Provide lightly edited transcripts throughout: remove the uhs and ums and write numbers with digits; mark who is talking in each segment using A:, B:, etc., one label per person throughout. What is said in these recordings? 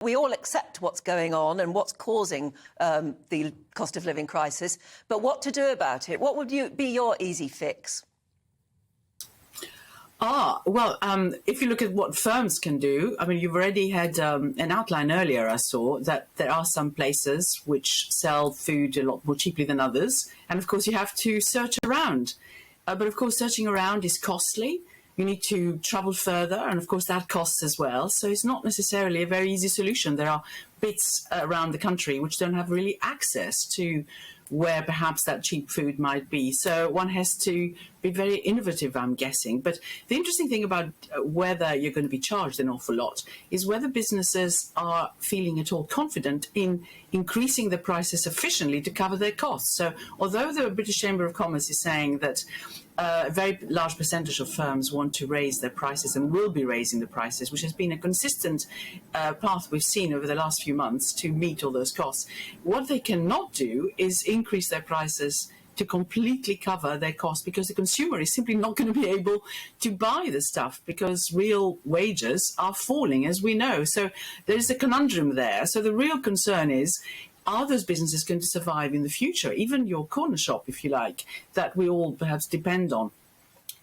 A: We all accept what's going on and what's causing the cost of living crisis, but what to do about it? What would be your easy fix?
B: Well, if you look at what firms can do, I mean, you've already had an outline earlier, I saw, that there are some places which sell food a lot more cheaply than others. And of course, you have to search around. But of course, searching around is costly. You need to travel further, and of course that costs as well. So it's not necessarily a very easy solution. There are bits around the country which don't have really access to where perhaps that cheap food might be. So one has to be very innovative, I'm guessing. But the interesting thing about whether you're going to be charged an awful lot is whether businesses are feeling at all confident in increasing the prices sufficiently to cover their costs. So although the British Chamber of Commerce is saying that a very large percentage of firms want to raise their prices and will be raising the prices, which has been a consistent path we've seen over the last few months to meet all those costs. What they cannot do is increase their prices to completely cover their costs, because the consumer is simply not going to be able to buy the stuff because real wages are falling, as we know. So there's a conundrum there. So the real concern is, are those businesses going to survive in the future? Even your corner shop, if you like, that we all perhaps depend on.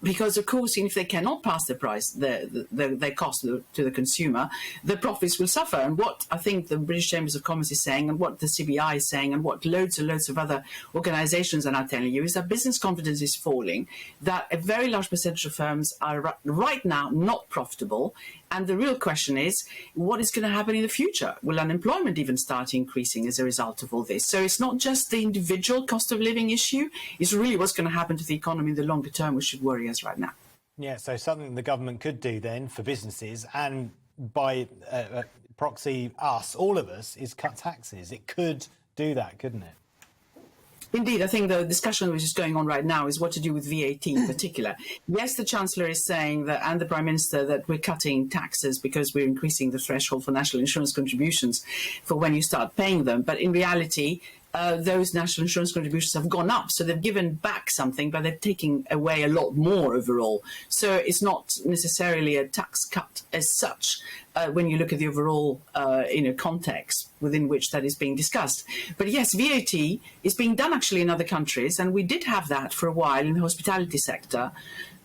B: Because, of course, if they cannot pass the price, their cost to the consumer, the profits will suffer. And what I think the British Chambers of Commerce is saying, and what the CBI is saying, and what loads and loads of other organisations are now telling you, is that business confidence is falling, that a very large percentage of firms are right now not profitable. And the real question is, what is going to happen in the future? Will unemployment even start increasing as a result of all this? So it's not just the individual cost of living issue, it's really what's going to happen to the economy in the longer term which should worry us right now.
C: Yeah, so something the government could do then for businesses, and by proxy us, all of us, is cut taxes. It could do that, couldn't it?
B: Indeed, I think the discussion which is going on right now is what to do with VAT in particular. Yes, the Chancellor is saying that, and the Prime Minister, that we're cutting taxes because we're increasing the threshold for national insurance contributions for when you start paying them. But in reality, those national insurance contributions have gone up. So they've given back something, but they're taking away a lot more overall. So it's not necessarily a tax cut as such when you look at the overall context within which that is being discussed. But yes, VAT is being done actually in other countries, and we did have that for a while in the hospitality sector,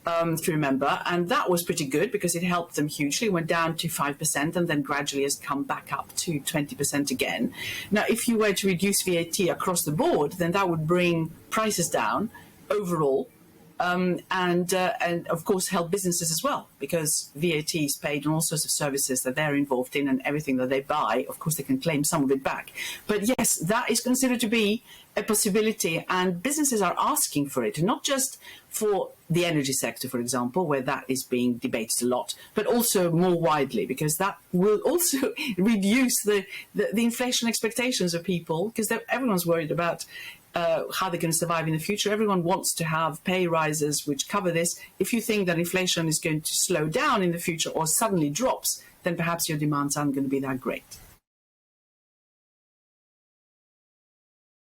B: if you remember, and that was pretty good because it helped them hugely. It went down to 5% and then gradually has come back up to 20% again. Now, if you were to reduce VAT across the board, then that would bring prices down overall, and of course help businesses as well, because VAT is paid on all sorts of services that they're involved in, and everything that they buy, of course, they can claim some of it back. But yes, that is considered to be a possibility, and businesses are asking for it, not just for the energy sector, for example, where that is being debated a lot, but also more widely, because that will also reduce the inflation expectations of people, because everyone's worried about how they're going to survive in the future. Everyone wants to have pay rises which cover this. If you think that inflation is going to slow down in the future or suddenly drops, then perhaps your demands aren't going to be that great.